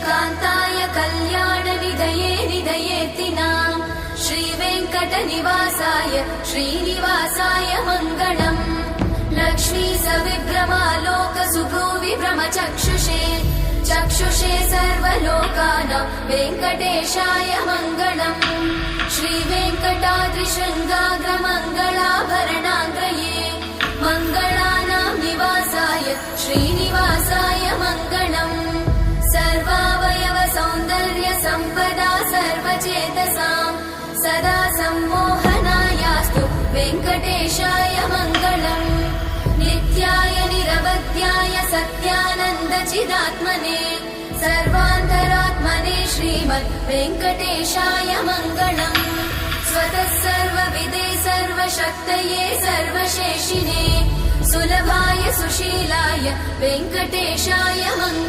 कान्ताय कल्याणनिधये निधयेत्तिनाम् श्रीवेङ्कटनिवासाय श्रीनिवासाय मङ्गलम् लक्ष्मी सविभ्रमालोकसुभ्रूविभ्रमचक्षुषे चक्षुषे सर्वलोकानां वेङ्कटेशाय मङ्गलम् श्रीवेङ्कटाद्रिशृङ्गाग्रमङ्गलाभरणाङ्ग्रये मङ्गलानां निवासाय श्रीनिवासाय मङ्गलम् सर्वावयव सौन्दर्य सम्पदा सर्वचेतसां सदा सम्मोहनायास्तु वेङ्कटेशाय मङ्गलम् नित्याय निरवध्याय सत्यानन्दचिदात्मने सर्वान्तरात्मने श्रीमद् वेङ्कटेशाय मङ्गलम् स्वतः सर्वविदे सर्वशक्तये सर्वशेषिने सुलभाय सुशीलाय वेङ्कटेशाय मङ्गलम्।